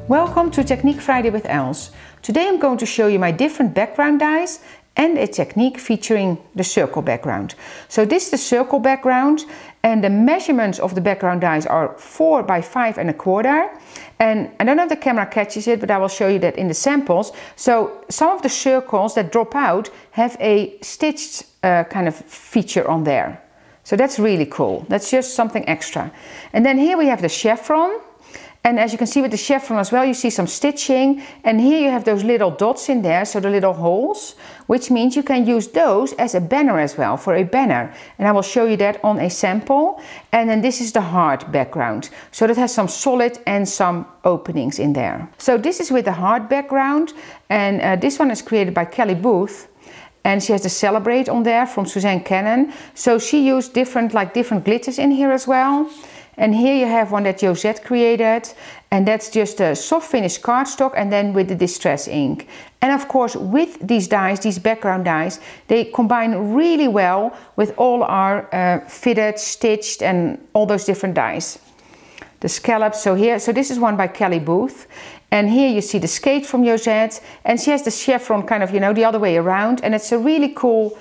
Welcome to Technique Friday with Els. Today I'm going to show you my different background dies and a technique featuring the circle background. So this is the circle background and the measurements of the background dies are 4 by 5 1/4. And I don't know if the camera catches it, but I will show you that in the samples. So some of the circles that drop out have a stitched kind of feature on there. So that's really cool. That's just something extra. And then here we have the chevron. And as you can see with the chevron as well, you see some stitching. And here you have those little dots in there, so the little holes, which means you can use those as a banner as well, for a banner. And I will show you that on a sample. And then this is the hard background. So that has some solid and some openings in there. So this is with the hard background. And this one is created by Kelly Booth. And she has the Celebrate on there from Suzanne Cannon. So she used different glitters in here as well. And here you have one that Josette created, and that's just a soft finish cardstock and then with the distress ink. And of course with these dies, these background dies, they combine really well with all our fitted, stitched and all those different dies. The scallops, so this is one by Kelly Booth. And here you see the skate from Josette, and she has the chevron kind of, you know, the other way around, and it's a really cool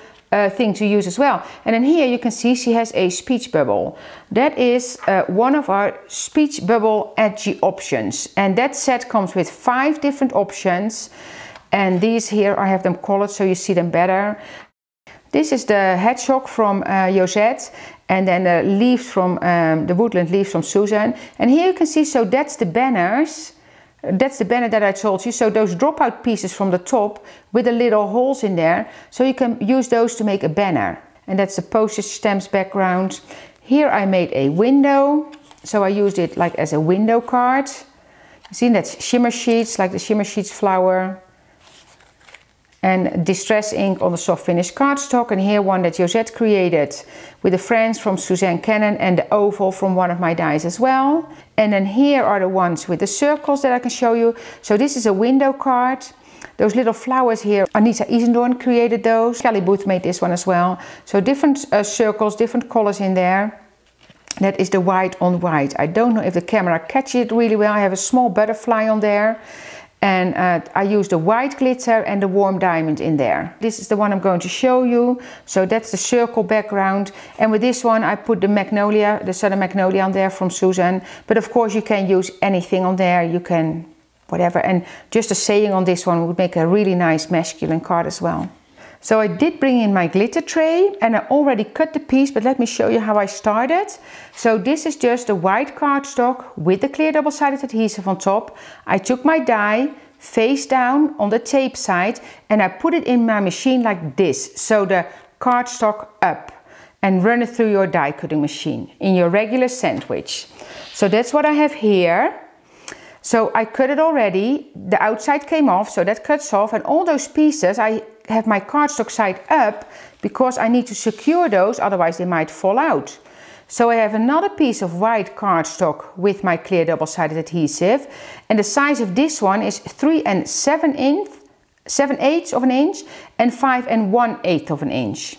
thing to use as well. And then here you can see she has a speech bubble. That is one of our speech bubble edgy options, and that set comes with 5 different options, and these here I have them colored so you see them better. This is the hedgehog from Josette, and then the leaves from the woodland leaves from Susan. And here you can see, so that's the banners. That's the banner that I told you. So those dropout pieces from the top with the little holes in there. So you can use those to make a banner. And that's the postage stamps background. Here I made a window. So I used it like as a window card. You see, that's shimmer sheets, like the shimmer sheets flower. And distress ink on the soft finish cardstock. And here one that Josette created with the friends from Suzanne Cannon and the oval from one of my dies as well. And then here are the ones with the circles that I can show you. So this is a window card. Those little flowers here, Anita Isendorn created those. Kelly Booth made this one as well. So different circles, different colors in there. That is the white on white. I don't know if the camera catches it really well. I have a small butterfly on there. And I used the white glitter and the warm diamond in there. This is the one I'm going to show you. So that's the circle background. And with this one I put the magnolia, the southern magnolia on there from Susan. But of course you can use anything on there. You can whatever. And just a saying on this one would make a really nice masculine card as well. So I did bring in my glitter tray and I already cut the piece, but let me show you how I started. So this is just a white cardstock with the clear double-sided adhesive on top. I took my die face down on the tape side and I put it in my machine like this. So the cardstock up, and run it through your die cutting machine in your regular sandwich. So that's what I have here. So I cut it already, the outside came off, so that cuts off, and all those pieces I have my cardstock side up because I need to secure those, otherwise they might fall out. So I have another piece of white cardstock with my clear double-sided adhesive, and the size of this one is 3 7/8 of an inch and 5 1/8 of an inch.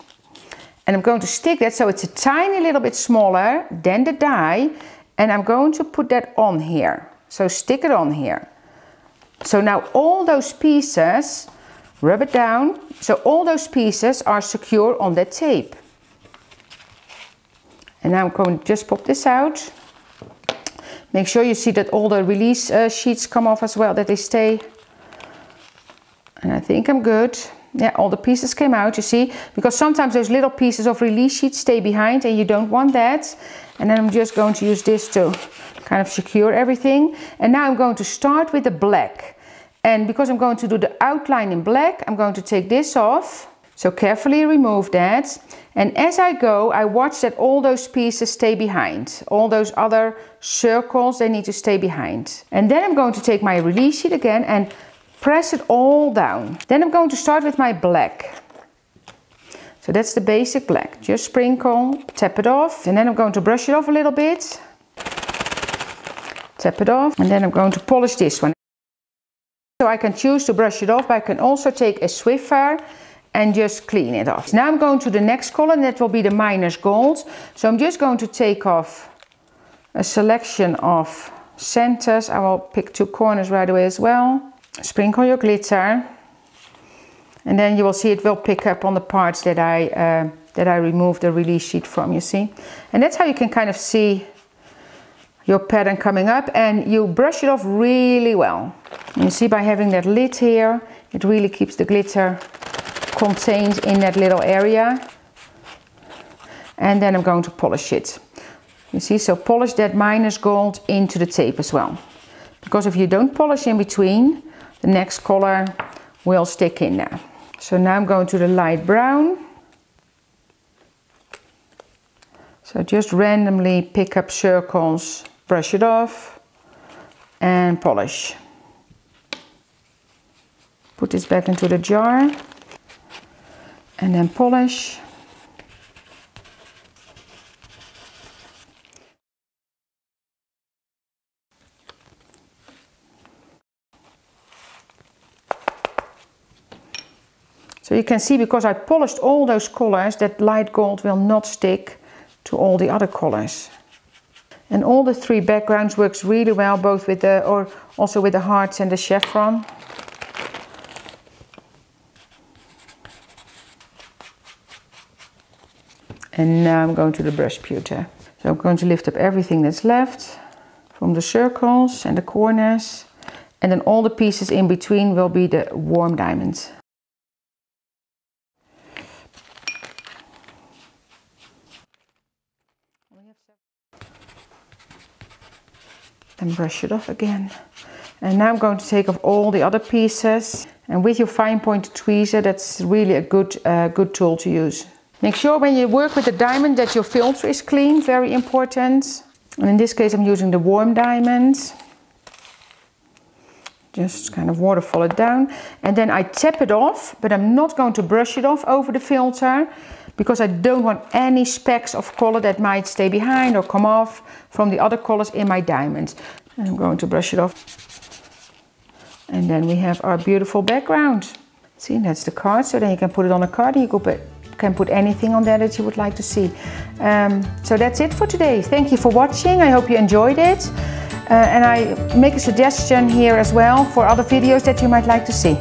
And I'm going to stick that so it's a tiny little bit smaller than the die, and I'm going to put that on here. So stick it on here. So now all those pieces, rub it down, so all those pieces are secure on that tape. And now I'm going to just pop this out. Make sure you see that all the release sheets come off as well, that they stay. And I think I'm good. Yeah, all the pieces came out, you see, because sometimes those little pieces of release sheets stay behind and you don't want that. And then I'm just going to use this to kind of secure everything. And now I'm going to start with the black. And because I'm going to do the outline in black, I'm going to take this off. So carefully remove that. And as I go, I watch that all those pieces stay behind. All those other circles, they need to stay behind. And then I'm going to take my release sheet again and press it all down. Then I'm going to start with my black. So that's the basic black. Just sprinkle, tap it off. And then I'm going to brush it off a little bit. Tap it off. And then I'm going to polish this one. So I can choose to brush it off, but I can also take a Swiffer and just clean it off. Now I'm going to the next color, and that will be the Miners Gold. So I'm just going to take off a selection of centers. I will pick 2 corners right away as well. Sprinkle your glitter. And then you will see it will pick up on the parts that I removed the release sheet from, you see. And that's how you can kind of see your pattern coming up, and you brush it off really well. And you see, by having that lid here, it really keeps the glitter contained in that little area. And then I'm going to polish it. You see, so polish that minus gold into the tape as well. Because if you don't polish in between, the next color will stick in there. So now I'm going to the light brown. So just randomly pick up circles, brush it off and polish. Put this back into the jar and then polish. So you can see, because I polished all those colors, that light gold will not stick to all the other colors. And all the 3 backgrounds works really well, both with the, or also with the hearts and the chevron. And now I'm going to the brush pewter. So I'm going to lift up everything that's left from the circles and the corners. And then all the pieces in between will be the warm diamonds. And brush it off again. And now I'm going to take off all the other pieces. And with your fine pointed tweezer, that's really a good tool to use. Make sure when you work with the diamond that your filter is clean, very important. And in this case I'm using the warm diamonds. Just kind of waterfall it down. And then I tap it off, but I'm not going to brush it off over the filter, because I don't want any specks of color that might stay behind or come off from the other colors in my diamond. And I'm going to brush it off. And then we have our beautiful background. See, that's the card. So then you can put it on a card and you can put anything on there that you would like to see. So that's it for today. Thank you for watching. I hope you enjoyed it. And I make a suggestion here as well for other videos that you might like to see.